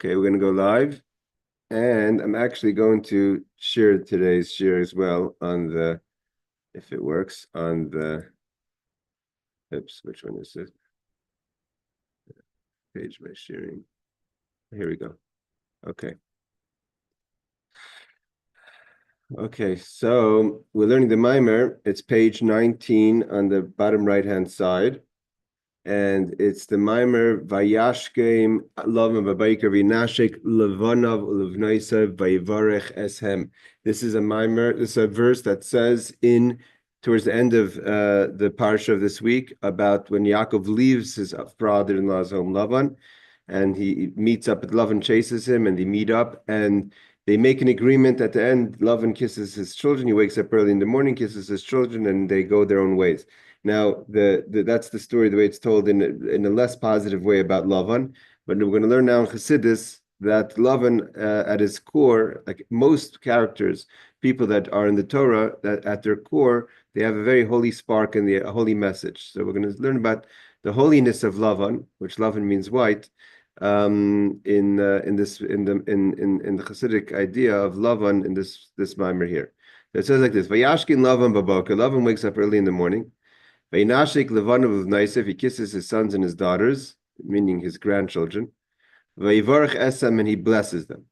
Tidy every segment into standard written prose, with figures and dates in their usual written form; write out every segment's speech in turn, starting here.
Okay, we're going to go live, and I'm actually going to share today's share as well on the, if it works, on the, oops, which one is it? Page by sharing. Here we go. Okay. Okay, so we're learning the Mammar. It's page 19 on the bottom right-hand side. And it's the Mammar Vayashkem Lavan Babaker Vinashik Levanav Ulevnoisav Vayivarech Eshem. This is a Mammar, this is a verse that says towards the end of the parsha of this week about when Yaakov leaves his father-in-law's home Lavan, and he meets up with Lavan, chases him, and they meet up, and they make an agreement at the end. Lavan kisses his children. He wakes up early in the morning, kisses his children, and they go their own ways. Now, that's the story, the way it's told in a less positive way about Lavan. But we're going to learn now in Chassidus that Lavan, at his core, like most characters, people that are in the Torah, that at their core, they have a very holy spark and a holy message. So we're going to learn about the holiness of Lavan, which Lavan means white, in the Chassidic idea of Lavan in this Maamar here. It says like this: Vayashkin Lavan baboker. Lavan wakes up early in the morning. Vayinashik Levanav Naisef. He kisses his sons and his daughters, meaning his grandchildren. Vayivarech Esem, and he blesses them.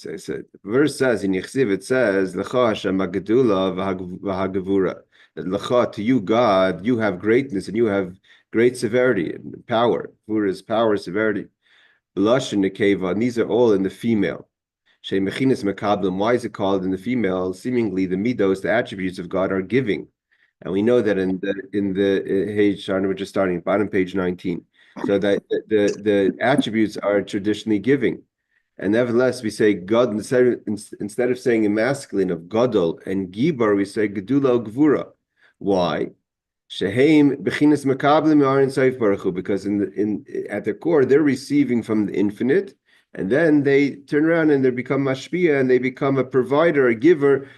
The verse says in Kislev, it says L'cha Hashem Hagedula v'Hagavura. That L'cha, to you God, you have greatness and you have great severity and power. Gvura is power, severity. Blush and Nekeva, and these are all in the female. Shei Mechinas Mekablim. Why is it called in the female? Seemingly the midos, the attributes of God, are giving. And we know that in the page, we're just starting bottom page 19. So that the attributes are traditionally giving. And nevertheless, we say God, instead of saying in masculine of Gadol and Gibar, we say Gedula Gvura. Why? Sheheim Bechinas Makablim are in Saif Baruch, because at their core, they're receiving from the infinite, and then they turn around and they become mashpia, and they become a provider, a giver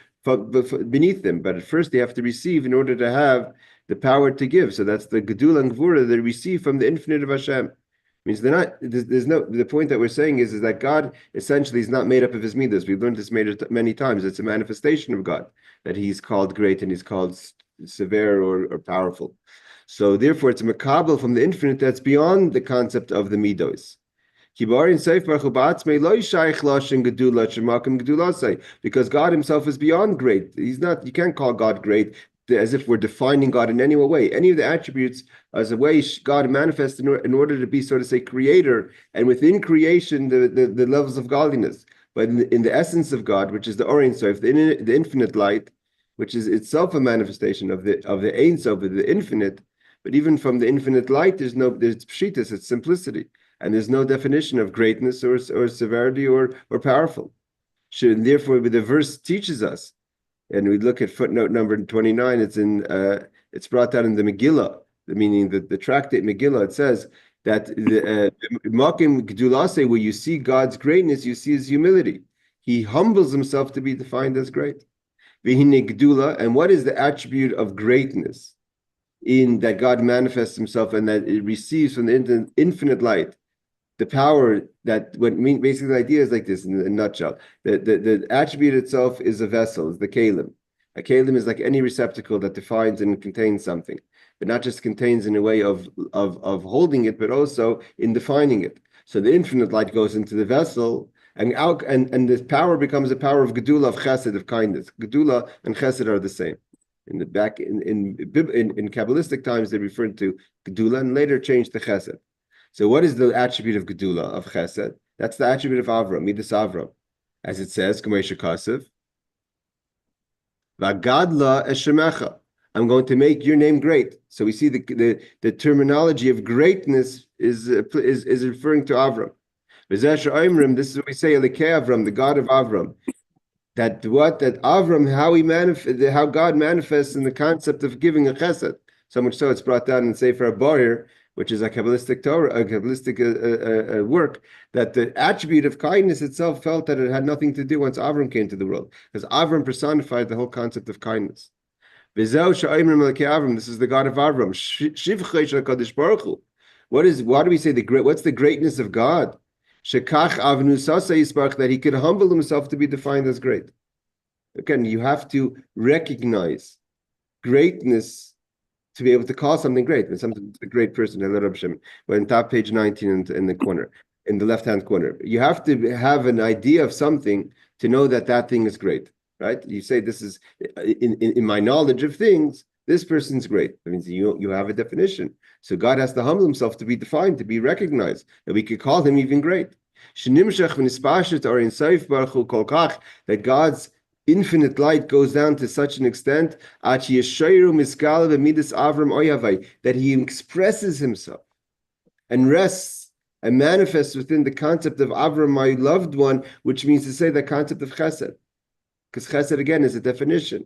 beneath them. But at first they have to receive in order to have the power to give. So that's the Gedula and Gvura they receive from the infinite of Hashem. Means they're not. There's no. The point that we're saying is that God essentially is not made up of his midas. We've learned this many times. It's a manifestation of God, that he's called great and he's called severe or powerful. So therefore, it's a makabel from the infinite that's beyond the concept of the midos. Because God himself is beyond great. He's not. You can't call God great as if we're defining God in any way. Any of the attributes as a way God manifests in order to be, so to say, creator, and within creation, the levels of godliness. But in the essence of God, which is the Or Ein Sof, the infinite light, which is itself a manifestation of the Ein Sof, of the infinite. But even from the infinite light, there's pshitas, it's simplicity, and there's no definition of greatness or severity or powerful. And therefore, the verse teaches us. And we look at footnote number 29. It's brought down in the Megillah, meaning the tractate Megillah. It says that the Makim Gdulase, where you see God's greatness, you see his humility. He humbles himself to be defined as great. V'hine Gdula, and what is the attribute of greatness in that God manifests himself and that it receives from the infinite light? The power that basically the idea is like this in a nutshell. The attribute itself is a vessel, is the kalim. A kalim is like any receptacle that defines and contains something, but not just contains in a way of holding it, but also in defining it. So the infinite light goes into the vessel, and this power becomes a power of gedula, of chesed, of kindness. Gedula and chesed are the same. In Kabbalistic times, they referred to gedula and later changed to chesed. So what is the attribute of Gedula, of Chesed? That's the attribute of Avram, Midas Avram. As it says, K'moshe Kasev, V'gadla eshemecha. I'm going to make your name great. So we see the terminology of greatness is referring to Avram. This is what we say, Elikei Avram, the God of Avram. That Avram, how God manifests in the concept of giving a Chesed. So much so it's brought down in Sefer Aboyer, which is a Kabbalistic Torah, a Kabbalistic work, that the attribute of kindness itself felt that it had nothing to do once Avram came to the world, because Avram personified the whole concept of kindness. This is the God of Avram. Why do we say what's the greatness of God? that he could humble himself to be defined as great. Again, you have to recognize greatness to be able to call something great. When something's a great person, we're in top page 19 in the corner, in the left-hand corner. You have to have an idea of something to know that that thing is great, right? You say, this is, in my knowledge of things, this person's great. That means you have a definition. So God has to humble himself to be defined, to be recognized, that we could call him even great. That God's infinite light goes down to such an extent that he expresses himself and rests and manifests within the concept of Avram, my loved one, which means to say the concept of chesed. Because chesed, again, is a definition.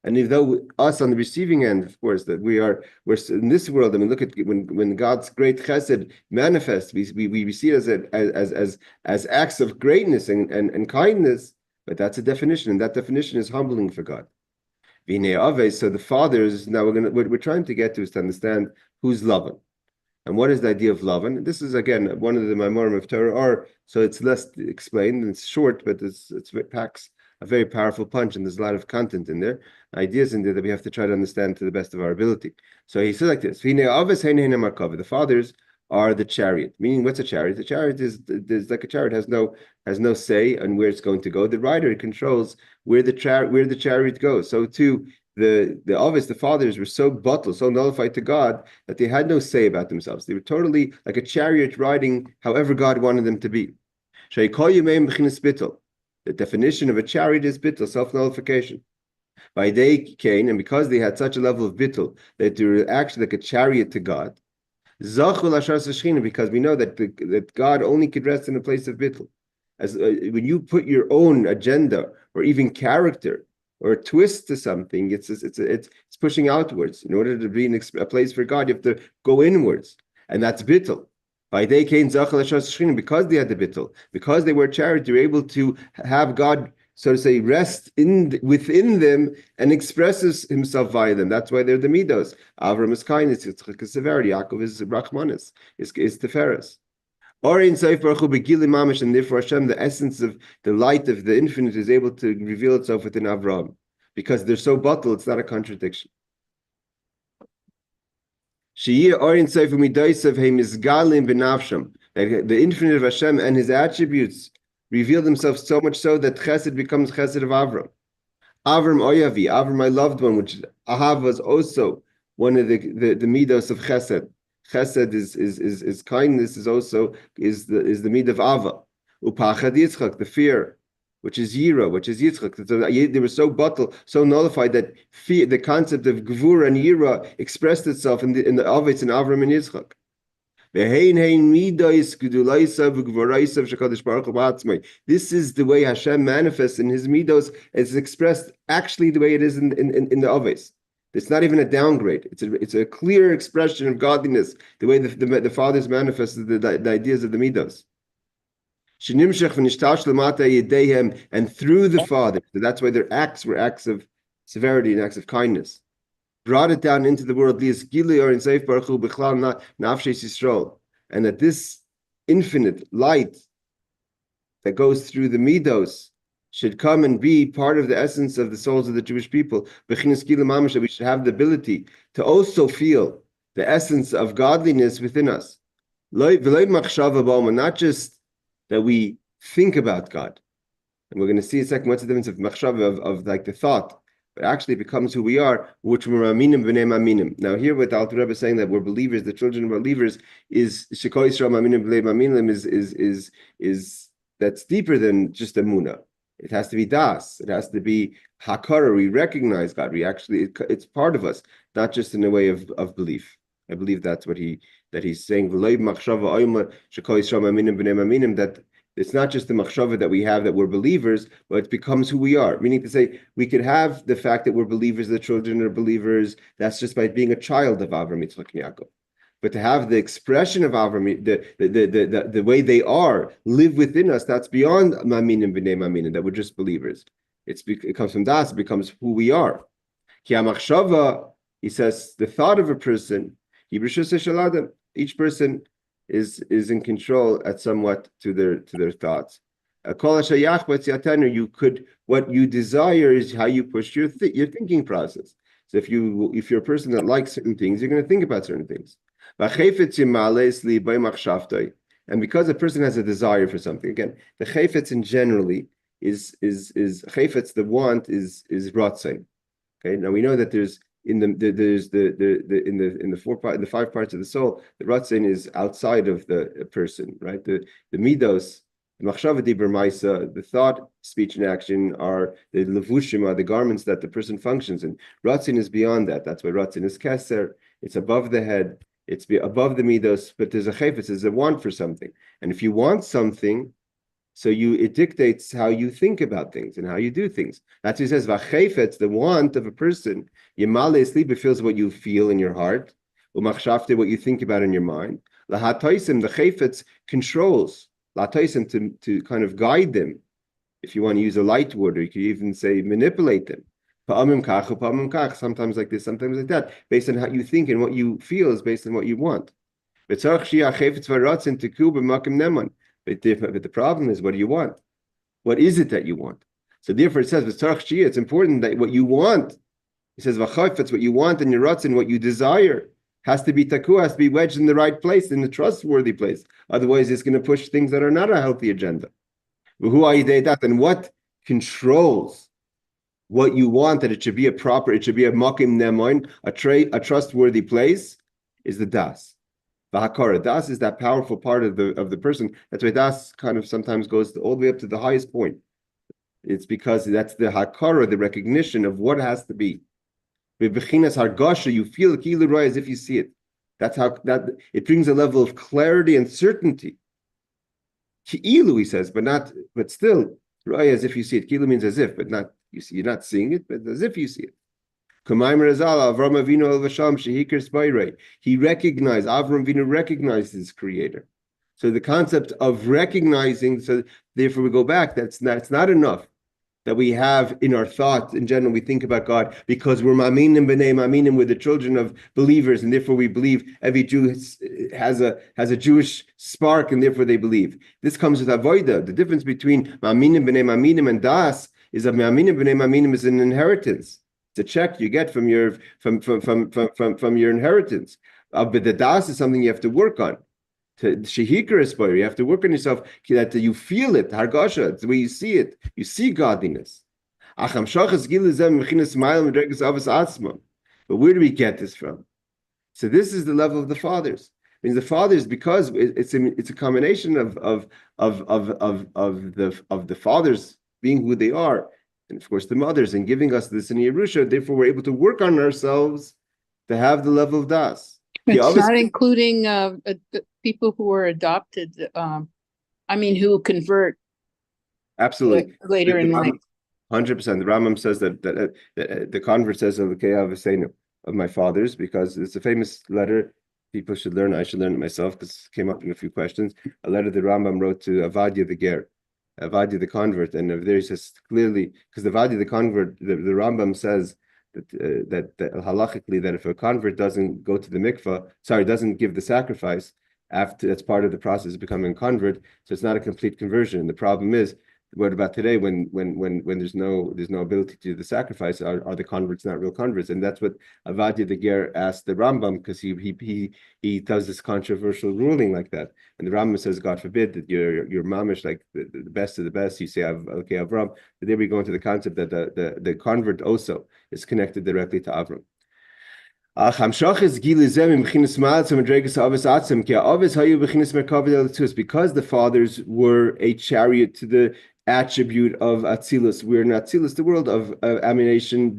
And even though us on the receiving end, of course, that we're in this world, I mean, look at when God's great chesed manifests, we see it as acts of greatness and kindness. But that's a definition, and that definition is humbling for God. So the fathers, now we're trying to get to is to understand who's Lavan. And what is the idea of Lavan? This is, again, one of the Mammar of Torah Or, so it's less explained, and it's short, but it packs a very powerful punch, and there's a lot of content in there, ideas in there that we have to try to understand to the best of our ability. So he says like this, the fathers are the chariot. Meaning, what's a chariot? The chariot is like a chariot, has no say on where it's going to go. The rider controls where the chariot goes. So too, the fathers were so bottled, so nullified to God that they had no say about themselves. They were totally like a chariot riding however God wanted them to be. The definition of a chariot is bittul, self-nullification. By day came, and because they had such a level of bittul that they were actually like a chariot to God, because we know that God only could rest in a place of bittul. As when you put your own agenda or even character or a twist to something, it's pushing outwards. In order to be in a place for God, you have to go inwards, and that's bittul. By day came because they had the bittul, because they were chariot, they were able to have God, so to say, rest within them and expresses himself via them. That's why they're the midos. Avram is kindness, Yitzchak is severity, Yaakov is rachmanis, is teferes. Or in Seif Baruch Hu begili mamish, and therefore Hashem, the essence of the light of the infinite, is able to reveal itself within Avram, because they're so bottled, it's not a contradiction. Sheyir or in Seif Midaisav He Mizgalim B'Nafsham, that the infinite of Hashem and his attributes reveal themselves so much so that Chesed becomes Chesed of Avram. Avram Oyavi, Avram my loved one, which Ahav was also one of the midos of Chesed. Chesed is kindness, is also the mid of Ava. Upachad Yitzchak, the fear, which is Yira, which is Yitzchak. So they were so bottled, so nullified that fear, the concept of Gvur and Yira expressed itself in the Avitz and Avram and Yitzchak. This is the way Hashem manifests in his midos. It's expressed actually the way it is in the Avos. It's not even a downgrade. It's a clear expression of godliness, the way the fathers manifested the ideas of the midos. And through the fathers, so that's why their acts were acts of severity and acts of kindness. Brought it down into the world, g-dly or in Seif Baruch Hu b'chlal nafshes Yisrael, and that this infinite light that goes through the midos should come and be part of the essence of the souls of the Jewish people. We should have the ability to also feel the essence of godliness within us. Not just that we think about God. And we're going to see in a second what's the difference of machshava, of like the thought, but actually it becomes who we are, which we're aminim b'nei aminim. Now here with Alter Rebbe saying that we're believers, the children of believers, is shekol Yisrael aminim b'nei aminim is that's deeper than just emunah. It has to be das. It has to be hakara. We recognize God. We actually, it's part of us, not just in a way of belief. I believe that's what he's saying. That it's not just the machshava that we have that we're believers, but it becomes who we are. Meaning to say, we could have the fact that we're believers, the children are believers. That's just by being a child of Avram, Yitzchak, and Yaakov. But to have the expression of Avram, the way they are, live within us, that's beyond maminim b'nei maminim, that we're just believers. It comes from das, it becomes who we are. Ki hamachshava, he says, the thought of a person, each person is in control at somewhat to their thoughts. You could, what you desire is how you push your thinking process. So if you're a person that likes certain things, you're going to think about certain things. And because a person has a desire for something, again, the chayfetz in generally is chayfetz, the want is ratzon. Okay, now we know that there's in the 5 parts of the soul, the ratzon is outside of the person, right? The midos, the machshava dibur ma'isa, the thought, speech, and action are the levushim, are the garments that the person functions in. Ratzon is beyond that. That's why ratzon is keser. It's above the head. It's above the midos. But there's a chayfetz, there's a want for something. And if you want something, so it dictates how you think about things and how you do things. That's what he says. V'chayfetz, the want of a person. Yemale sleep, it feels what you feel in your heart. Umachshavte, what you think about in your mind. Lahatoisim, the chayfetz controls. Lahatoisim, to kind of guide them. If you want to use a light word, or you could even say manipulate them. Pa'amim kach, pa'amim kach. Sometimes like this, sometimes like that. Based on how you think and what you feel is based on what you want. But the problem is, what do you want? What is it that you want? So therefore it says, it's important that what you want, he says, it's what you want and your ratzon, what you desire, has to be taku, has to be wedged in the right place, in the trustworthy place. Otherwise, it's going to push things that are not a healthy agenda. And what controls what you want, that it should be it should be a makim nemoin, a trustworthy place, is the das. Hakara. Das is that powerful part of the person. That's why das kind of sometimes goes all the way up to the highest point. It's because that's the hakara, the recognition of what has to be. Bechinas hargasha, you feel the kilu as if you see it. That's how that it brings a level of clarity and certainty. Ki'ilu, he says, but still, raya as if you see it. Ki'ilu means as if, but not you see. You're not seeing it, but as if you see it. He recognized, Avram Avinu recognized his creator. So the concept of recognizing, so therefore we go back, it's not enough that we have in our thoughts in general, we think about God because we're ma'aminim b'nei ma'aminim, we're the children of believers, and therefore we believe every Jew has a Jewish spark, and therefore they believe. This comes with avodah. The difference between ma'aminim b'nei ma'aminim and das is that ma'aminim b'nei ma'aminim is an inheritance. It's a check you get from your inheritance. But the das is something you have to work on. To shehikar aspire, you have to work on yourself that you feel it. Hargasha, it's the way you see it. You see godliness. But where do we get this from? So this is the level of the fathers. I mean, the fathers, because it's a combination of the fathers being who they are, and of course the mothers, and giving us this in Yerusha. Therefore, we're able to work on ourselves to have the level of das. It's not including people who are adopted. Who convert. Absolutely. Later in life. 100%. The Rambam says that the convert says of my fathers, because it's a famous letter. People should learn. I should learn it myself because it came up in a few questions. A letter the Rambam wrote to Avadia the Ger. Avadia the convert, and there he says clearly, because the Avadia the convert, the Rambam says that halachically that if a convert doesn't go to the mikvah, doesn't give the sacrifice after that's part of the process of becoming a convert, so it's not a complete conversion. And the problem is, what about today when there's no ability to do the sacrifice? Are the converts not real converts? And that's what Avadia the Ger asked the Rambam, because he does this controversial ruling like that. And the Rambam says, God forbid that you're mamish like the best of the best. You say okay, Avram. But there we go into the concept that the convert also is connected directly to Avram. Because the fathers were a chariot to the attribute of Atzilus. We're in Atzilus, the world of emanation.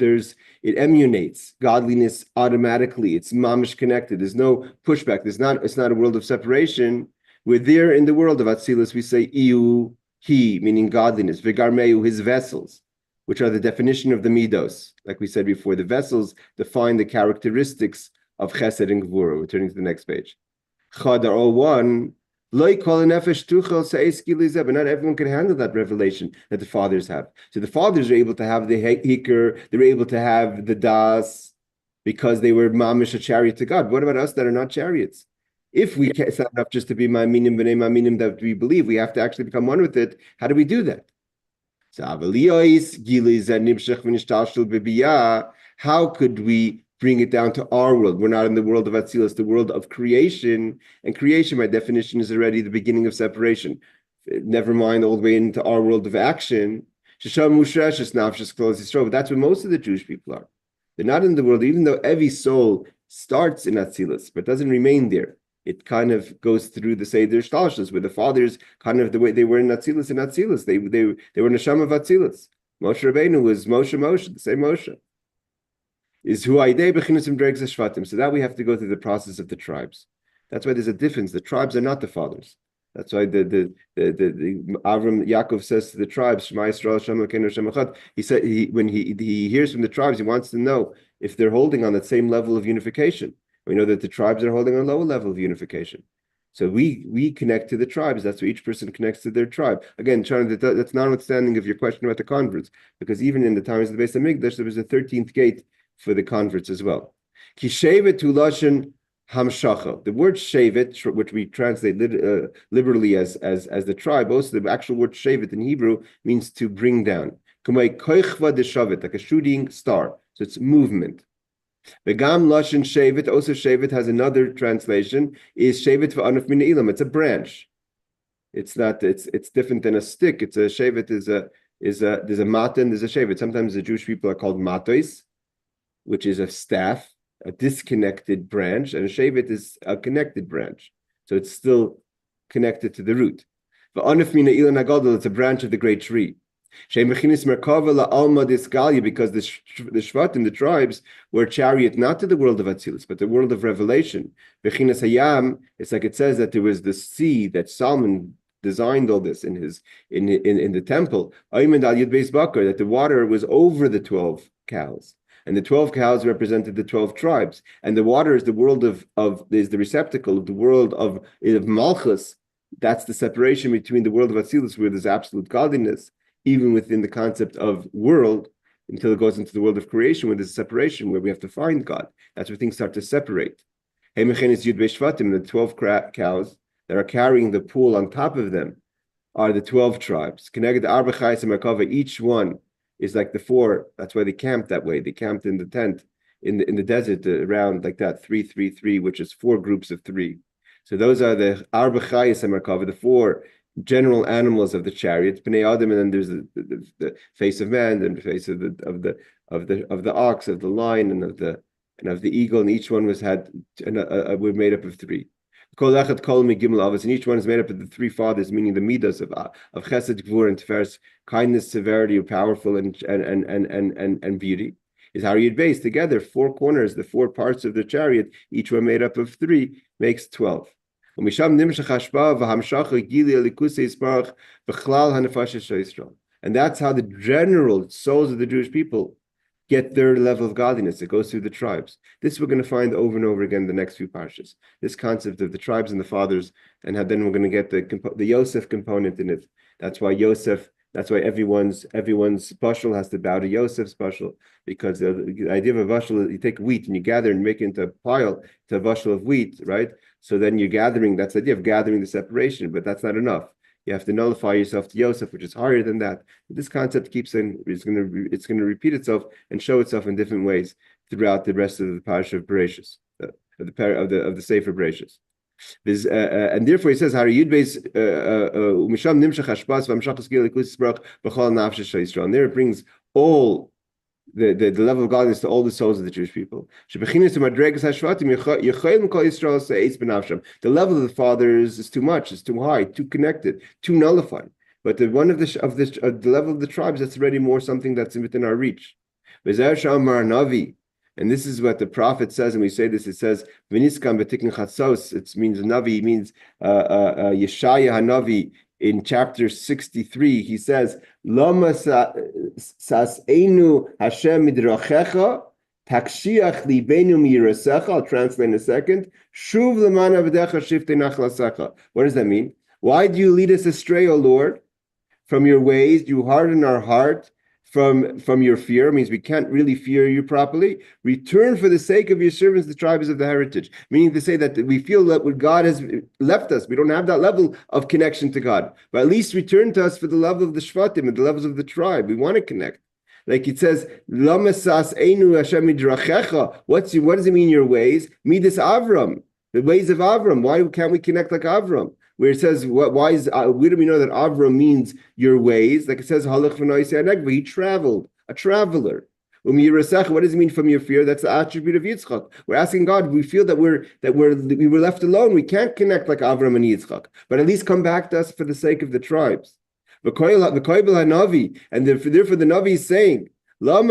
It emanates godliness automatically. It's mamish connected. There's no pushback. It's not a world of separation. We're there in the world of Atzilus. We say Iu, he, meaning godliness. Vigarmeu, his vessels, which are the definition of the midos. Like we said before, the vessels define the characteristics of chesed and gvura. We're turning to the next page. Chadar or one. But not everyone can handle that revelation that the fathers have. So the fathers are able to have the hikr, they're able to have the das, because they were mamish a chariot to God. What about us that are not chariots? If we can't, it's not enough just to be ma'aminim b'nei ma'aminim that we believe. We have to actually become one with it. How do we do that? So how could we bring it down to our world? We're not in the world of Atzilus, the world of creation. And creation, by definition, is already the beginning of separation. Never mind all the way into our world of action. But that's where most of the Jewish people are. They're not in the world, even though every soul starts in Atzilus, but doesn't remain there. It kind of goes through the Seder Shtalshus, where the fathers, kind of the way they were in Atzilus, They were Neshama of Atzilus. Moshe Rabbeinu was Moshe, the same Moshe. Is Huaydei B'chinusim Dregs Shvatim. So that we have to go through the process of the tribes. That's why there's a difference. The tribes are not the fathers. That's why the Avram Yaakov says to the tribes, Shema Yisrael Shem Elokeinu Shem Echad. He said when he hears from the tribes, he wants to know if they're holding on that same level of unification. We know that the tribes are holding on a lower level of unification. So we connect to the tribes. That's where each person connects to their tribe. Again, that's notwithstanding of your question about the converts, because even in the times of the Beis Hamikdash, there was a 13th gate for the converts as well. Ki shevet hu lashon hamshacha. The word shevet, which we translate liberally as the tribe, also the actual word shevet in Hebrew means to bring down. Kumay koichva de shavet, like a shooting star. So it's movement. Begam lashon shevet, also shevet has another translation, is shevet v'anuf min ilam. It's a branch. It's not. It's different than a stick. It's a shevet there's a mata and there's a shevet. Sometimes the Jewish people are called matos, which is a staff, a disconnected branch, and a shevet is a connected branch. So it's still connected to the root. V'anuf min ilan hagadol, it's a branch of the great tree. Because the Shvatim, the tribes, were chariot not to the world of Atzilus, but the world of revelation. Bechinas hayam, it's like it says that there was the sea that Solomon designed all this in the temple. That the water was over the 12 cows. And the 12 cows represented the 12 tribes. And the water is the world is the receptacle of the world of Malchus. That's the separation between the world of Atzilus, where there's absolute godliness, even within the concept of world, until it goes into the world of creation, where there's a separation, where we have to find God. That's where things start to separate. The 12 cows that are carrying the pool on top of them are the 12 tribes. Each one is like the 4. That's why they camped that way. They camped in the tent, in the desert, around like that, 3-3-3, which is 4 groups of 3. So those are the Arba Chayes HaMerkava, the 4 general animals of the chariot, Bnei Adam, and then there's the face of man, and the face of the ox, of the lion, and of the eagle, and each one were made up of 3. Kol echad kol migimel avos, and each one is made up of the 3 fathers, meaning the midas of chesed, gvur, and tiferes, kindness, severity, powerful, and beauty. Is how you'd base together 4 corners, the 4 parts of the chariot, each one made up of 3, makes 12. And that's how the general souls of the Jewish people get their level of godliness. It goes through the tribes. This we're going to find over and over again in the next few parshas. This concept of the tribes and the fathers, and how then we're going to get the Yosef component in it. That's why everyone's bushel has to bow to Yosef's bushel, because the idea of a bushel is you take wheat and you gather and make it into a pile, to a bushel of wheat, right? So then you're gathering. That's the idea of gathering the separation, but that's not enough. You have to nullify yourself to Yosef, which is higher than that. This concept keeps in. It's going to repeat itself and show itself in different ways throughout the rest of the parasha of Bereshis, of the Sefer Bereshis. And therefore he says, and there it brings all the level of godliness to all the souls of the Jewish people. The level of the fathers is too much, it's too high, too connected, too nullified. But the level of the tribes, that's already more something that's within our reach. And this is what the prophet says, and we say this, it says, it means Navi, it means Yeshaya HaNavi. In chapter 63, he says, Lama sas'enu Hashem midrachecha, takshiach libenu mirasecha. I'll translate in a second. Shuv leman avdecha shiftei nachlasecha. What does that mean? Why do you lead us astray, O Lord, from your ways? You harden our heart from your fear, means we can't really fear you properly. Return for the sake of your servants, the tribes of the heritage. Meaning to say that we feel that when God has left us, we don't have that level of connection to God. But at least return to us for the love of the Shvatim and the levels of the tribe. We want to connect. Like it says, Lamasas Einu Hashem midrachecha. What does it mean, your ways? Midas Avram, the ways of Avram. Why can't we connect like Avram? Where it says, why do we know that Avram means your ways? Like it says, he traveled, a traveler. What does it mean from your fear? That's the attribute of Yitzchak. We're asking God. We feel that we were left alone. We can't connect like Avram and Yitzchak, but at least come back to us for the sake of the tribes. And therefore the Navi is saying, why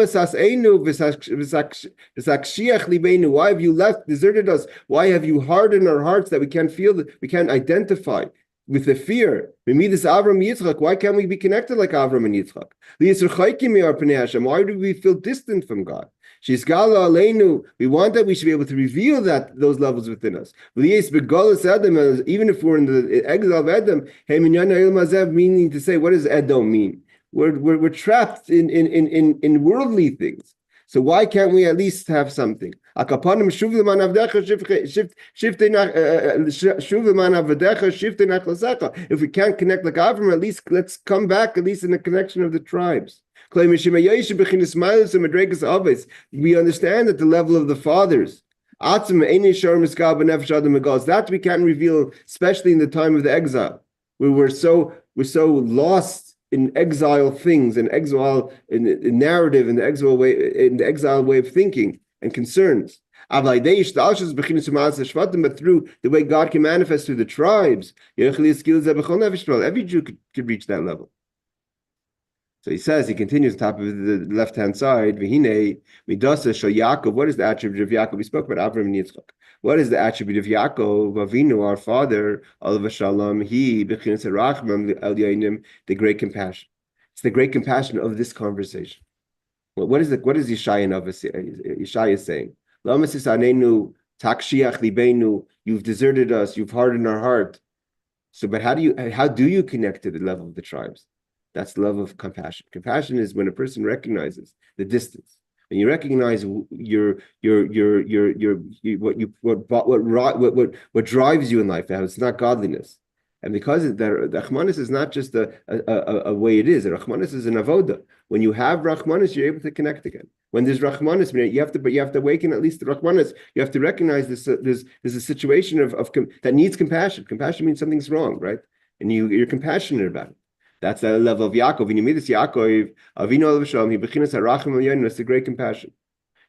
have you deserted us? Why have you hardened our hearts that we can't feel, that we can't identify with the fear? Why can't we be connected like Avram and Yitzchak? Why do we feel distant from God? We want that we should be able to reveal those levels within us. Even if we're in the exile of Edom, meaning to say, what does Edom mean? We're trapped in worldly things. So why can't we at least have something? If we can't connect like Avram, at least let's come back, at least in the connection of the tribes. We understand that the level of the fathers, that we can't reveal, especially in the time of the exile, where we're so lost in exile things, in exile in narrative, in the exile way of thinking and concerns. But through the way God can manifest through the tribes, every Jew could reach that level. So he continues on top of the left-hand side, V'hinei midasa shel Yaakov. What is the attribute of Yaakov? We spoke about Avram and Yitzchak. What is the attribute of Yaakov? Avinu, our father, alav shalom, he, b'chinas harachmam el yainim, the great compassion. It's the great compassion of this conversation. What is Yeshaya saying? Lamasis anenu takshiach libenu. You've deserted us. You've hardened our heart. So, but how do you connect to the level of the tribes? That's the love of compassion. Compassion is when a person recognizes the distance, and you recognize what drives you in life. How it's not godliness, and because the Rachmanis is not just a way it is. The Rachmanis is an avoda. When you have Rachmanis, you're able to connect again. When there's Rachmanis, you have to awaken at least the Rachmanis. You have to recognize this. There's a situation of that needs compassion. Compassion means something's wrong, right? And you're compassionate about it. That's the level of Yaakov. When you meet this Yaakov, Avinu alav shalom, he bechinas haracham el yayin. That's the great compassion.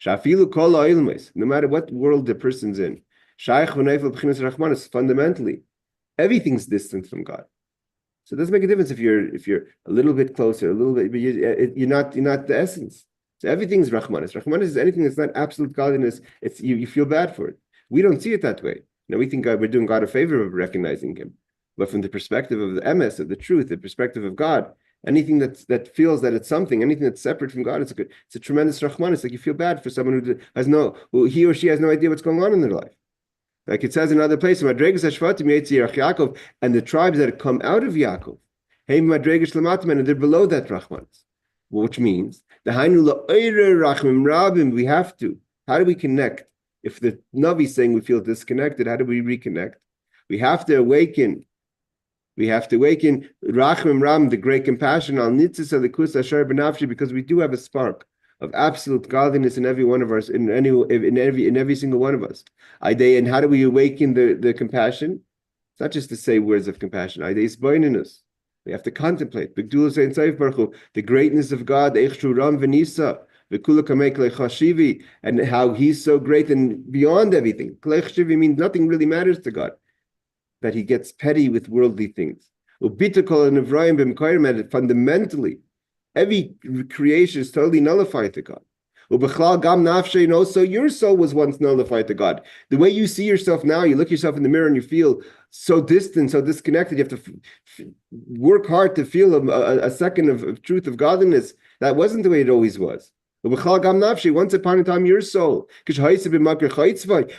Shafilu kol ha'ilmes, no matter what world the person's in, shaykh v'neifel bechinas rachmanis. Fundamentally, everything's distant from God. So it doesn't make a difference if you're a little bit closer, a little bit, but you're not the essence. So everything's rachmanis. Rachmanis is anything that's not absolute godliness. It's you feel bad for it. We don't see it that way. No, we think we're doing God a favor of recognizing Him. But from the perspective of the emes, of the truth, the perspective of God, anything that feels that it's something, anything that's separate from God, it's a tremendous rachman. It's like you feel bad for someone who he or she has no idea what's going on in their life. Like it says in another place, and the tribes that come out of Yaakov, and they're below that rachman, which means we have to. How do we connect? If the Navi is saying we feel disconnected, how do we reconnect? We have to awaken. We have to awaken Rachmim Ram, the great compassion, al nitzis alikus ashar benafshi, because we do have a spark of absolute godliness in every one of us, in every single one of us. And how do we awaken the compassion? It's not just to say words of compassion. We have to contemplate the greatness of God, and how He's so great and beyond everything. Means nothing really matters to God. That He gets petty with worldly things. Fundamentally, every creation is totally nullified to God. Also, your soul was once nullified to God. The way you see yourself now, you look yourself in the mirror and you feel so distant, so disconnected. You have to work hard to feel a second of truth, of godliness. That wasn't the way it always was. Once upon a time, your soul,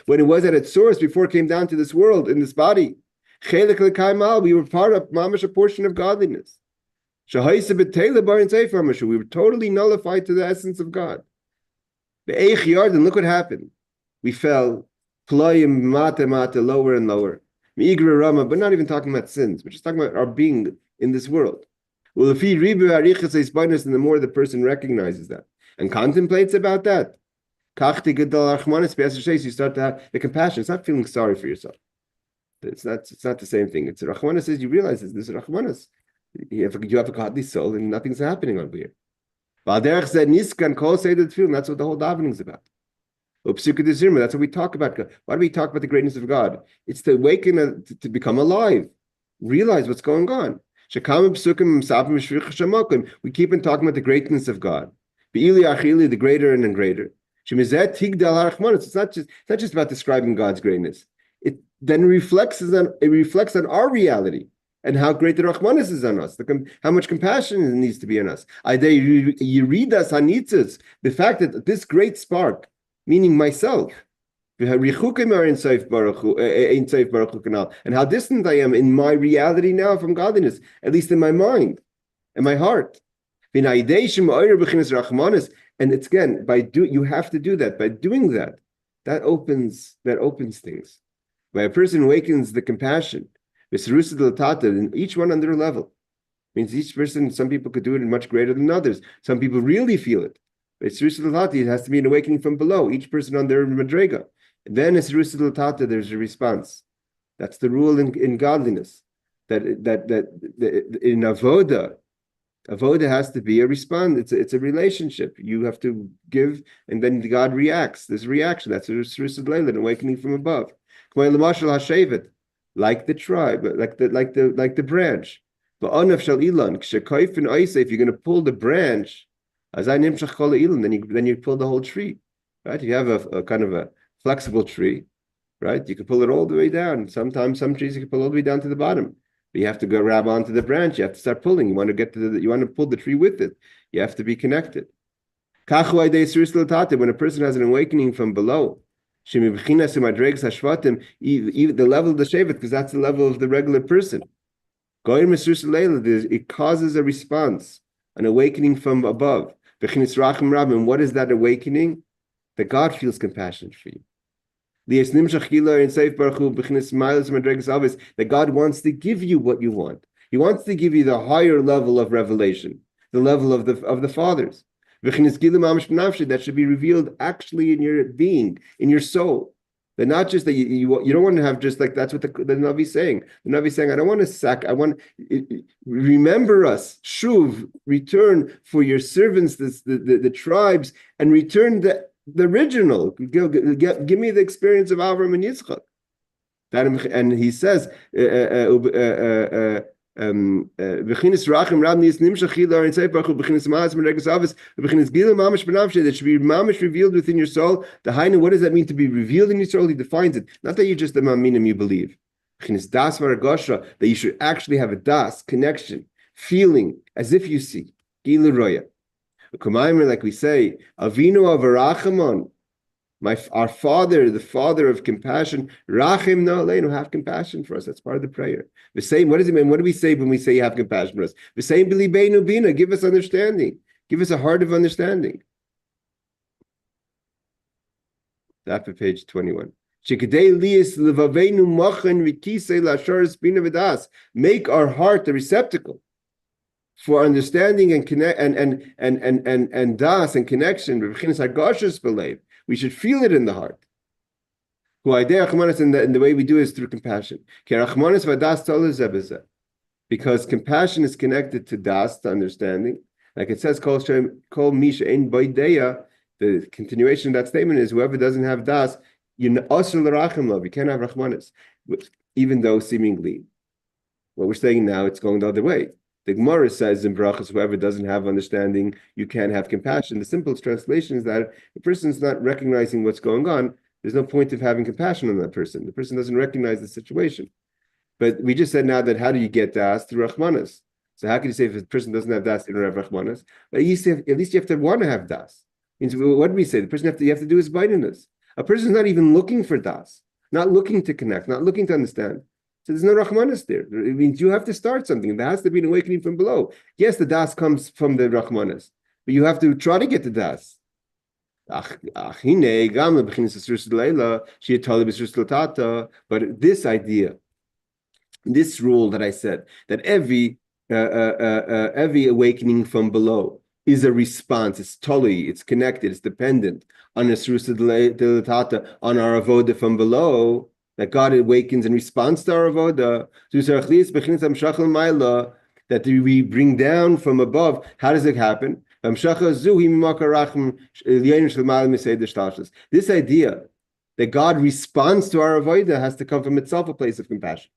when it was at its source, before it came down to this world, in this body, we were part of mamash, a portion of godliness. We were totally nullified to the essence of God. And look what happened. We fell lower and lower. But not even talking about sins. We're just talking about our being in this world. And the more the person recognizes that and contemplates about that, you start to have the compassion. It's not feeling sorry for yourself. It's not the same thing. It's Rahmanas says you realize this is Rahmanas. You have a godly soul and nothing's happening over here. That's what the whole davening is about. That's what we talk about. Why do we talk about the greatness of God? It's to awaken, to become alive, realize what's going on. We keep on talking about the greatness of God. The greater and greater. It's not just about describing God's greatness. It then reflects on our reality and how great the Rahmanis is on us, how much compassion needs to be on us. You read us hanitzas, the fact that this great spark, meaning myself, and how distant I am in my reality now from godliness, at least in my mind and my heart. And it's again, you have to do that. By doing that, that opens things. By a person awakens the compassion, and each one on their level. Means each person, some people could do it much greater than others. Some people really feel it. But it has to be an awakening from below, each person on their madrega. And then there's a response. That's the rule in godliness. That in avoda has to be a response. It's a relationship. You have to give, and then God reacts. There's a reaction. That's an awakening from above. Like the tribe, like the branch. If you're going to pull the branch, then you pull the whole tree. Right? You have a kind of a flexible tree, right? You can pull it all the way down. Sometimes some trees you can pull all the way down to the bottom. But you have to go grab onto the branch. You have to start pulling. You want to pull the tree with it. You have to be connected. When a person has an awakening from below, the level of the shevet, because that's the level of the regular person. It causes a response, an awakening from above. And what is that awakening? That God feels compassion for you. That God wants to give you what you want. He wants to give you the higher level of revelation, the level of the fathers. That should be revealed actually in your being, in your soul. That not just that you don't want to have just like that's what the Navi is saying. The Navi is saying, I don't want to remember us, shuv, return for your servants, the tribes, and return the original. Give me the experience of Avram and Yitzchak. And he says, that should be mamish revealed within your soul. The Hainu, what does that mean to be revealed in your soul? He defines it. Not that you're just a maminim, you believe. That you should actually have a das, connection, feeling, as if you see. Like we say, Avinu avarachamon, our Father, the Father of compassion, Rachim no aleinu, have compassion for us. That's part of the prayer. The same. What does it mean? What do we say when we say you have compassion for us? The same. B'libeinu bina, give us understanding. Give us a heart of understanding. That for page 21. Make our heart the receptacle for understanding and connect and das and connection. We should feel it in the heart. And the way we do it is through compassion. Because compassion is connected to das, to understanding. Like it says, Kol Misha Ein Baideya, the continuation of that statement is whoever doesn't have das, you can't have rachmanis. Even though seemingly, what we're saying now, it's going the other way. The Gemara says in Brachas, whoever doesn't have understanding, you can't have compassion. The simplest translation is that the person's not recognizing what's going on. There's no point of having compassion on that person. The person doesn't recognize the situation. But we just said now that how do you get das? Through Rachmanas. So how can you say if a person doesn't have das, they don't have Rachmanas? But at least you have to want to have das. Means what do we say? The person you have to do is bindiness. A person is not even looking for das, not looking to connect, not looking to understand. So there's no Rahmanas there. It means you have to start something. There has to be an awakening from below. Yes, the Das comes from the Rahmanas, but you have to try to get the Das. But this idea, this rule that I said, that every awakening from below is a response. It's totally, it's connected, it's dependent on on our avoda from below. That God awakens in response to our avoda. That we bring down from above. How does it happen? This idea that God responds to our avoda has to come from itself a place of compassion.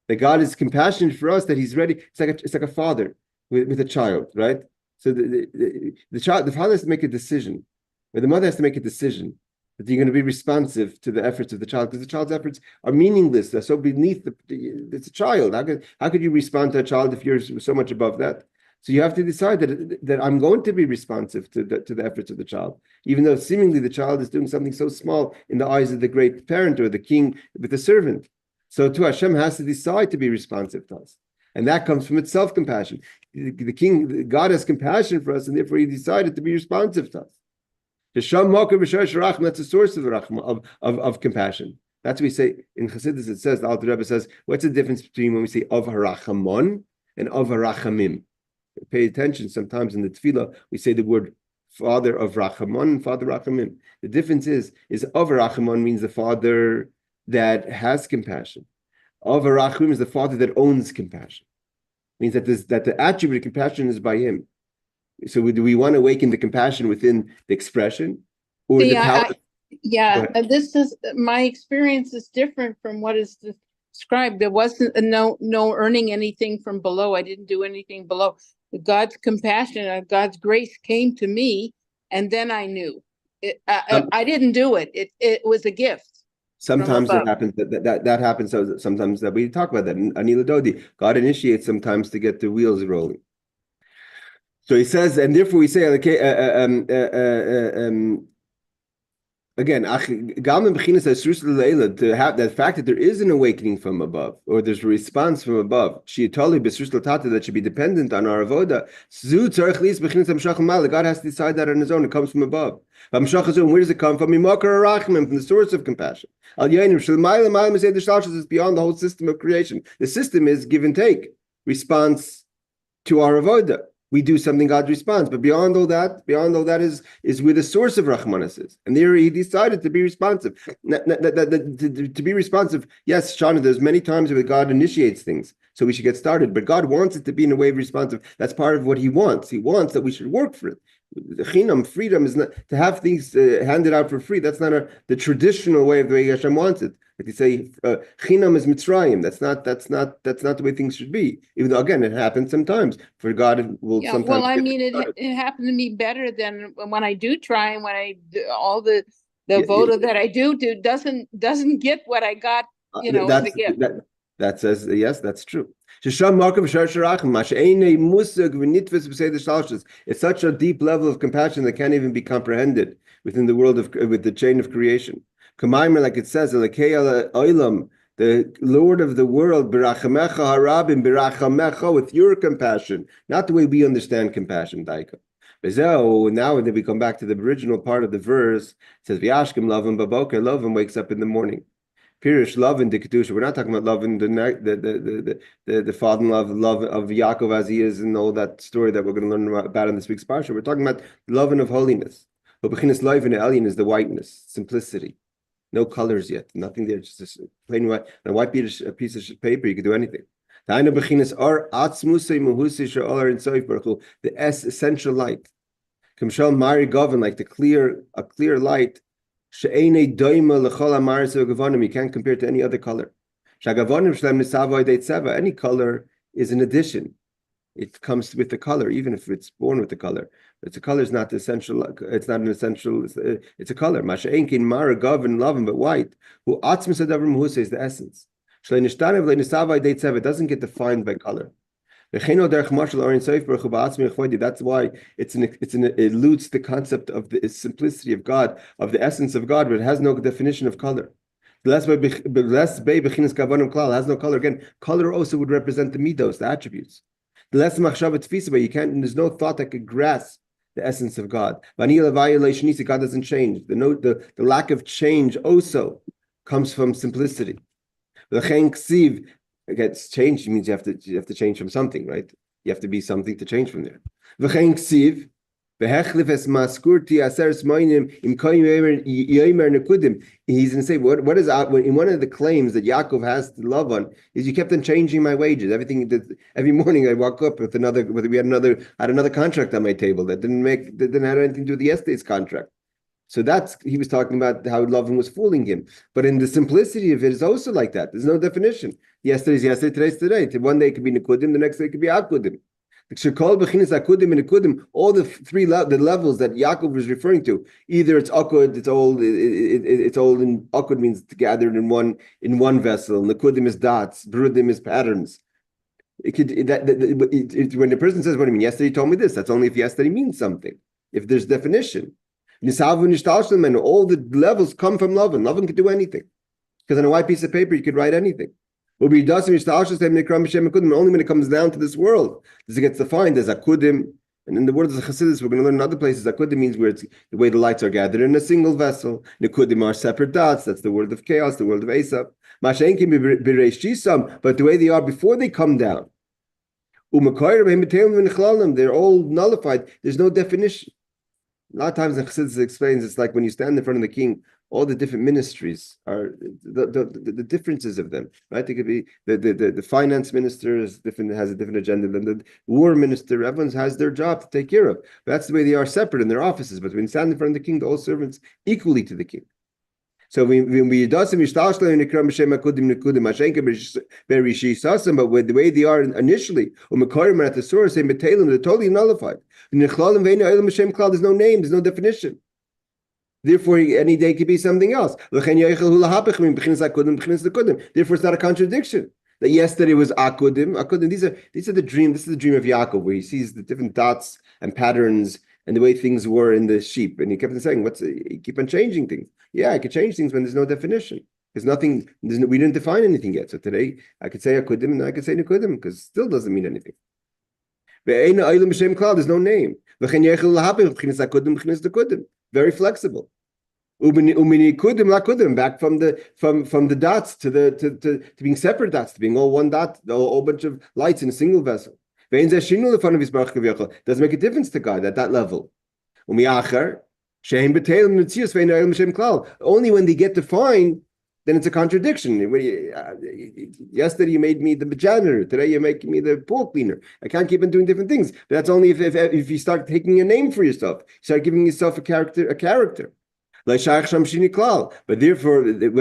That God is compassionate for us, that He's ready. It's like a father with a child, right? So the father has to make a decision, or the mother has to make a decision that you're going to be responsive to the efforts of the child, because the child's efforts are meaningless. They're so beneath it's a child. How could you respond to a child if you're so much above that? So you have to decide that I'm going to be responsive to the efforts of the child, even though seemingly the child is doing something so small in the eyes of the great parent or the king with the servant. So too, Hashem has to decide to be responsive to us. And that comes from its self-compassion. God has compassion for us, and therefore He decided to be responsive to us. That's the source of compassion. That's what we say in Chassidus. It says, the Alter Rebbe says, what's the difference between when we say of harachamon and of harachamim? Pay attention. Sometimes in the tefillah we say the word father of rachamon and father rachamim. The difference is of rachamon means the father that has compassion. Of harachamim is the father that owns compassion. It means that the attribute of compassion is by Him. So do we want to awaken the compassion within the expression, or the power? This is my experience is different from what is described. There wasn't no earning anything from below. I didn't do anything below. God's compassion, God's grace came to me, and then I knew. I didn't do it. It was a gift. Sometimes it happens that happens. So sometimes that we talk about that. Anila Dodi, God initiates sometimes to get the wheels rolling. So he says, and therefore we say, again, to have that fact that there is an awakening from above, or there's a response from above, that should be dependent on our avoda. God has to decide that on His own. It comes from above. Where does it come from? From the source of compassion. It's beyond the whole system of creation. The system is give and take, response to our avoda. We do something, God responds. But beyond all that is where the source of Rahmanas is. And there He decided to be responsive. To be responsive, yes, Shana, there's many times where God initiates things, so we should get started. But God wants it to be in a way of responsive. That's part of what He wants. He wants that we should work for it. The chinam, freedom, is not to have things handed out for free. That's not the traditional way of the way Hashem wants it. Like they say, chinam is Mitzrayim. That's not the way things should be. Even though, again, it happens sometimes. For God, it will sometimes. Well, I mean, it happened to me better than when I do try, and when I do all the voda that I do doesn't get what I got, as a gift. That says yes, that's true. It's such a deep level of compassion that can't even be comprehended within the world with the chain of creation. Like it says, the Lord of the world, with your compassion, not the way we understand compassion, Daika. Now that we come back to the original part of the verse, it says, V'yashkim Lavan baboker, Lavan wakes up in the morning. Pirish Lavan de Kedusha. We're not talking about Lavan, the father-in-law love of Yaakov as he is, and all that story that we're going to learn about in this week's parsha. We're talking about Lavan of holiness. Bechinas Lavan Elyon is the whiteness, simplicity, no colors yet, nothing there, just a plain white, and a white piece of paper. You could do anything. The essential light. Kamshal Mari Govan, like a clear light. You can't compare it to any other color. Any color is an addition. It comes with the color, even if it's born with the color. But the color is not essential. It's not an essential. It's a color. But white. Who is the essence. It doesn't get defined by color. That's why it eludes the concept of the simplicity of God, of the essence of God, but it has no definition of color. Less bay bechinas kavanim klal has no color. Again, color also would represent the midos, the attributes. The less machshavet tfisa, but you can't. There's no thought that could grasp the essence of God. God doesn't change. The lack of change also comes from simplicity. Again, change means you have to change from something, right? You have to be something to change from there. He's going to say, what is in one of the claims that Yaakov has to Lavan is you kept on changing my wages. Every morning I walk up with another. We had another contract on my table that didn't have anything to do with yesterday's contract. So he was talking about how Lavan was fooling him. But in the simplicity of it is also like that. There's no definition. Yesterday's yesterday, today's today. One day it could be Nekudim, the next day it could be Akudim. All the three the levels that Yaakov was referring to, either it's akud, it's old in akud means gathered in one vessel. Nekudim is dots, brudim is patterns. When the person says, "What do you mean? Yesterday you told me this." That's only if yesterday means something. If there's definition, and all the levels come from Lavan. Lavan could do anything, because on a white piece of paper you could write anything. Only when it comes down to this world does it get defined as akudim. And in the words of Chassidus, we're going to learn in other places, akudim means where it's the way the lights are gathered in a single vessel. Nekudim are separate dots. That's the world of chaos, the world of Esav. But the way they are before they come down, they're all nullified. There's no definition. A lot of times in Chassidus explains it's like when you stand in front of the king, all the different ministries are the differences of them, right? It could be the finance minister has a different agenda than the war minister. Everyone has their job to take care of. But that's the way they are separate in their offices. But when you stand in front of the king, the all servants equally to the king. So but with the way they are initially, at the source, they're totally nullified. There's no name, there's no definition. Therefore, any day could be something else. Therefore, it's not a contradiction. That yesterday was akudim. These are the dream. This is the dream of Yaakov, where he sees the different dots and patterns and the way things were in the sheep. And he kept on saying, you keep on changing things. Yeah, I could change things when there's no definition. There's nothing. We didn't define anything yet. So today I could say akudim and I could say nekudim because it still doesn't mean anything. There's no name. Very flexible. Back from the dots to being separate dots, to being all one dot, a whole bunch of lights in a single vessel. Doesn't make a difference to God at that level. Only when they get defined, then it's a contradiction. Yesterday you made me the janitor. Today you're making me the pool cleaner. I can't keep on doing different things. But that's only if you start taking a name for yourself. You start giving yourself a character. But therefore, there's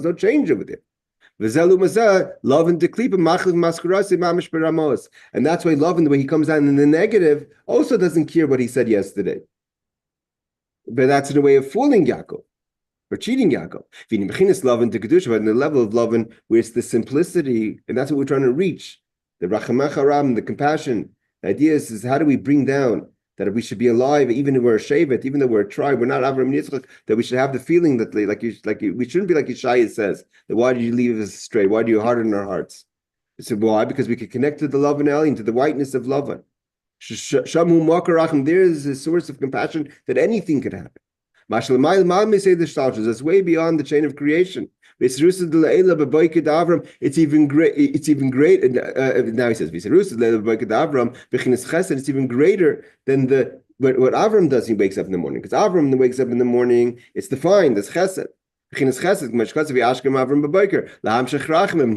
no change over there. And that's why Lavan, the way he comes down in the negative, also doesn't care what he said yesterday. But that's in a way of fooling Yaakov. Or cheating Yaakov. But in the level of Lavan, where it's the simplicity, and that's what we're trying to reach. The rachamach haram, the compassion. The idea is how do we bring down that we should be alive, even if we're a shevet, even though we're a tribe, we're not Avram Yitzchak, that we should have the feeling that we shouldn't be like Yeshaya says, that why did you leave us astray? Why do you harden our hearts? So why? Because we could connect to the Lavan alien, to the whiteness of Lavan. Shamu Makarachim, there is a source of compassion that anything could happen. That's way beyond the chain of creation. It's even great. It's even great. Now he says, it's even greater than what Avram does. He wakes up in the morning, because Avram wakes up in the morning. It's defined as chesed. And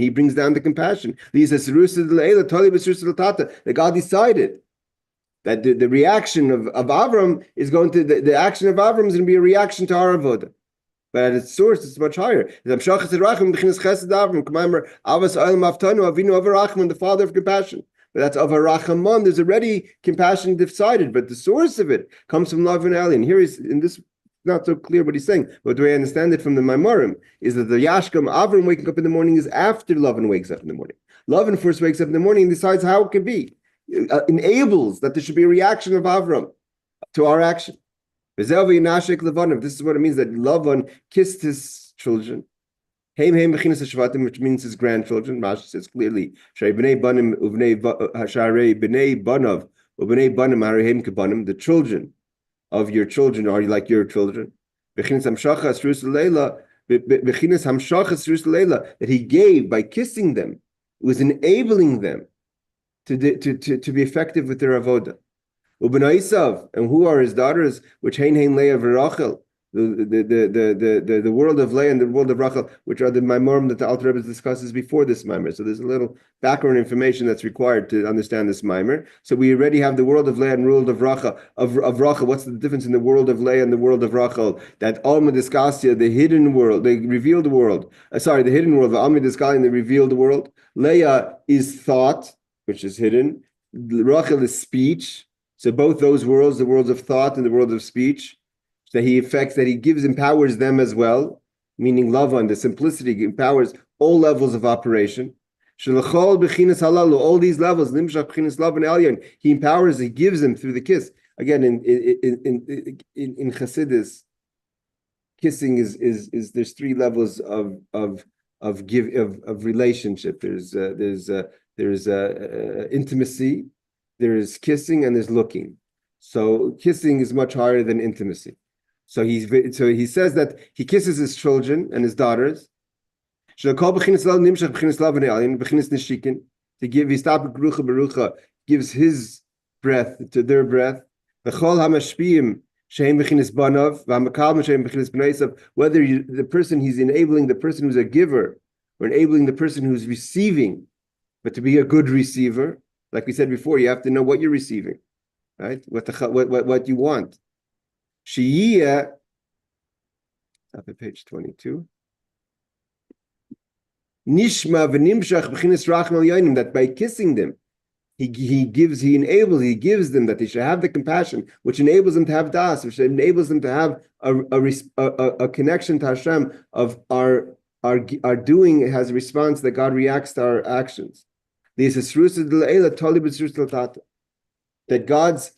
he brings down the compassion. He says, that God decided that the reaction of Avram is going to the action of Avram is going to be a reaction to our avodah. But at its source, it's much higher. The father of compassion. But that's of a rachamon. There's already compassion decided, but the source of it comes from Lavan alien. Here is in this. Not so clear what he's saying, but the way I understand it from the Mammarim is that the Yashkam Avram waking up in the morning is after Lavan wakes up in the morning. Lavan first wakes up in the morning and decides how it can be. Enables that there should be a reaction of Avram to our action. This is what it means that Lavan kissed his children. Which means his grandchildren. Rashi says clearly, the children of your children are like your children. That he gave by kissing them, it was enabling them to be effective with their avodah. And who are his daughters? Which Leah v'Rachel, the world of Leah and the world of Rachel, which are the Mammar that the Alter Rebbe discusses before this Mammar. So there's a little background information that's required to understand this Mammar. So we already have the world of Leah and world of Rachel. Of Rachel, what's the difference in the world of Leah and the world of Rachel? That Alma Diskasia, the hidden world, the revealed world. The hidden world, the Alma Diskasia, the revealed world. Leah is thought, which is hidden. Rachel is speech. So both those worlds, the worlds of thought and the world of speech, that he empowers them as well, meaning Lavan, the simplicity, empowers all levels of operation. All these levels, he empowers, he gives them through the kiss. Again, in Chassidus, kissing is there's three levels of relationship. There's intimacy, there's kissing, and there's looking. So kissing is much higher than intimacy. So he says that he kisses his children and his daughters. To give gives his breath to their breath. Whether the person he's enabling, the person who's a giver, or enabling the person who's receiving, but to be a good receiver, like we said before, you have to know what you're receiving, right? What you want. Shiyah, up at page 22. Nishma v'nimshach b'chinas rachmal yonim, that by kissing them, he gives them that they should have the compassion, which enables them to have das, which enables them to have a connection to Hashem of our doing. It has a response that God reacts to our actions. That God's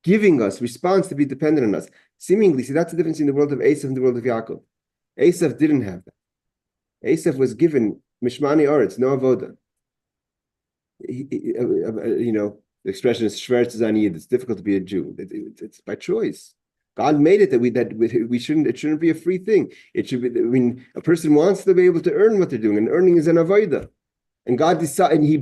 giving us response to be dependent on us. Seemingly, see, that's the difference in the world of Esav and the world of Yaakov. Esav didn't have that. Esav was given mishmani oretz, no avoda. The expression is shver tzaniyid. It's difficult to be a Jew. It's by choice. God made it that we shouldn't. It shouldn't be a free thing. It should be. A person wants to be able to earn what they're doing, and earning is an avoda. And God decided, and He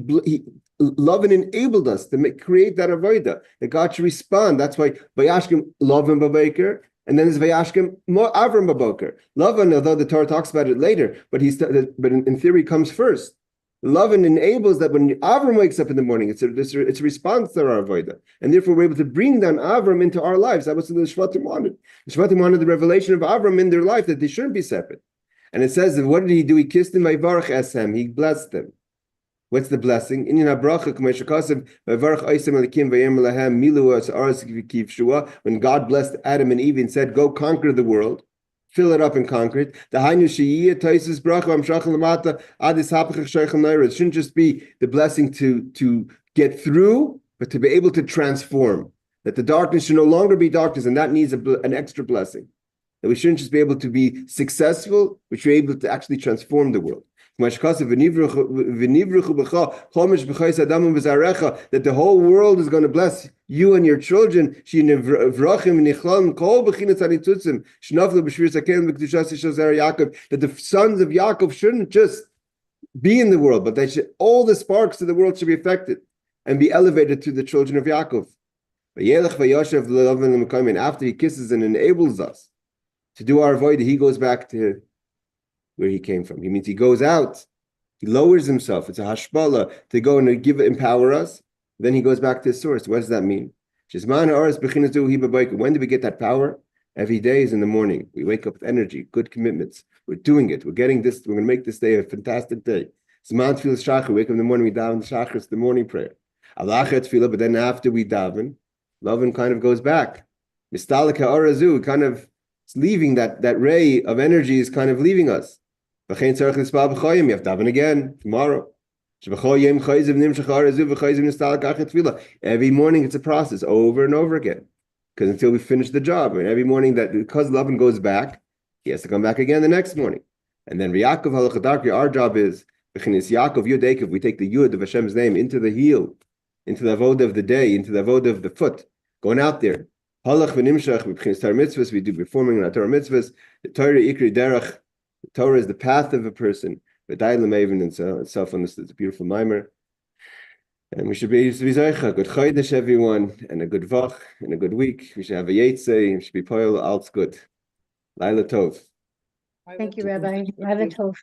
Lavan enabled us to create that avoda, that God should respond. That's why Vayashkim Lavan Babaker, and then there's Vayashkim Avram Babaker. Lavan, although the Torah talks about it later, but in theory comes first. Lavan enables that when Avram wakes up in the morning, it's a response to our avoda, and therefore we're able to bring down Avram into our lives. That was what the Shvatim wanted. The Shvatim wanted the revelation of Avram in their life, that they shouldn't be separate. And it says, what did he do? He kissed them, Vayvarach Eshem. He blessed them. What's the blessing? When God blessed Adam and Eve and said, go conquer the world, fill it up and conquer it. It shouldn't just be the blessing to get through, but to be able to transform. That the darkness should no longer be darkness, and that needs an extra blessing. That we shouldn't just be able to be successful, we should be able to actually transform the world. That the whole world is going to bless you and your children. That the sons of Yaakov shouldn't just be in the world, but all the sparks of the world should be affected and be elevated to the children of Yaakov. And after he kisses and enables us to do our avodah, he goes back to where he came from. He means he goes out, he lowers himself. It's a hashpala to go and empower us. Then he goes back to his source. What does that mean? When do we get that power? Every day is in the morning. We wake up with energy, good commitments. We're doing it. We're getting this. We're going to make this day a fantastic day. Zman tefillah shachar. Wake up in the morning. We daven the shachar. It's the morning prayer. Alachet tefillah. But then after we daven, Lavan kind of goes back. Mistalek ha'arazu. Kind of leaving that ray of energy is kind of leaving us. You have to daven again tomorrow. Every morning it's a process over and over again. because until we finish the job, and every morning because Laban goes back, he has to come back again the next morning. And then Yaakov halachadarki, our job is Yaakov Yud, we take the Yud of Hashem's name into the heel, into the avodah of the day, into the avodah of the foot, going out there. Halach v'nimshach b'chinas Torah mitzvahs, we do performing our Torah mitzvahs. The Torah ikri derech, the Torah is the path of a person. V'day l'meivin, and so self-understood. It's a beautiful Mammar. And we should be zoicha, good chodesh everyone, and a good vach, and a good week. We should have a yetze, we should be poil, all's good. Laila tov. Thank you, Rabbi. Laila tov.